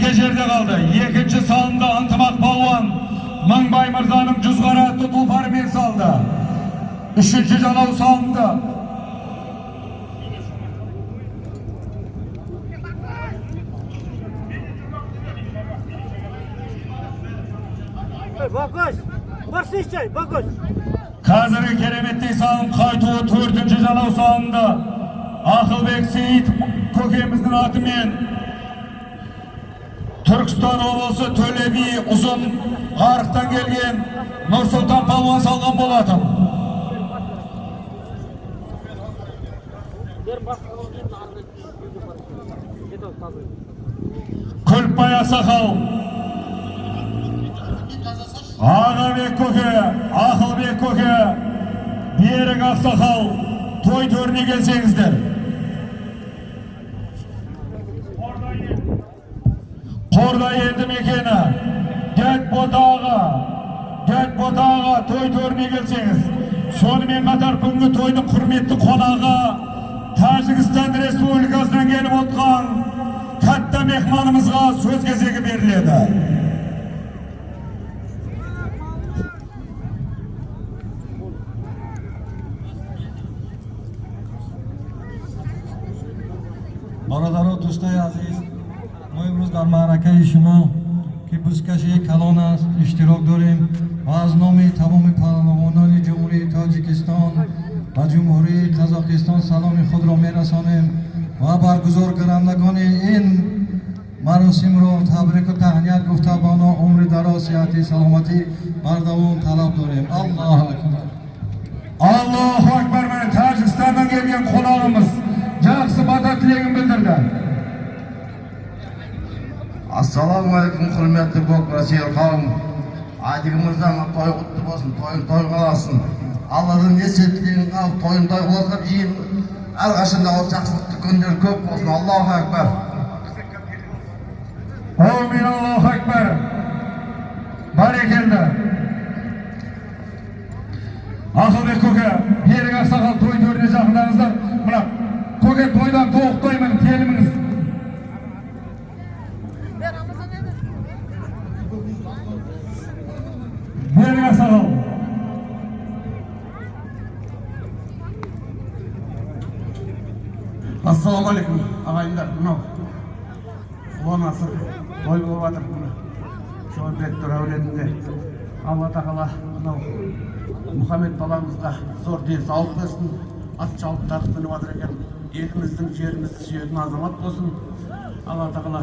Birinci жерде kaldı. İkinci salında Antımak Balvan Mangбай Mırзаның Жүзғара атты тұлпарымен saldı. Üçüncü Canov salında. Bakış. Başlayacak. Bakış. Қазіргі кереметтей салым қайтуы 4-ші Жанау салында. Ақылбек Сейіт көкеміздің атымен Түркістан облысы Төле би ұзын Арықтан келген Нұрсұлтан Палуан салған болатын. Күлпбай Ақсақал, Ағабек көке, Ақылбек көке, Берік Ақсақал, той төріне келсеңіздер. Қордай елді мекені, Дәт Ботаға той төріне келсеңіз. Сонымен қатар бүгінгі тойдың құрметті қонағы Тәжікстан Республикасынан келіп отқан қатты мехманымызға сөз кезегі беріледі. برادر و دوستای عزیز، ما امروز در معرکه شما که بزکشی کلان است اشتراک داریم و از نام تمام پهلوانان جمهوری تاجیکستان و جمهوری قزاقستان سلام خود را میرسانیم و برگزار کنندگان این مراسم را تبریک و تهنیت گفته با آنها عمر دراز، صحت سلامتی بر دوام طلب داریم. الله اکبر. Allahu Ekber. Mana Tojikistondan kelgan qonog'imiz yaxshi bada tilagini bildirdi. Assalomu alaykum hurmatli Rossiya qavm. Aydigimizdan to'y qutlu bo'lsin, to'y qilsin. Allohdan ne'matligin qilib to'yin to'y qilib keyin alg'ashында yaxshilikni kunlar ko'p bo'lsin. Allohu akbar. Amin. Allohu Ekber. Barakallah. Ақылбек көке, Берік Ақсақал той төріне жақындаңыздар. Мына көке тойдан тоқтаймын, келіміңіз. Берік Ақсақал. Assalomu alaykum ағайындар. Мынау Құлан асыр той болып жатыр. Шоңбек тұр әулетінде. Алла тағала мынау Мұхаммед баламызға зор денсаулық берсін, ат жалындатып мініп жатыр екен. Еліміздің жерімізді сүйетін азамат болсын. Алла тағала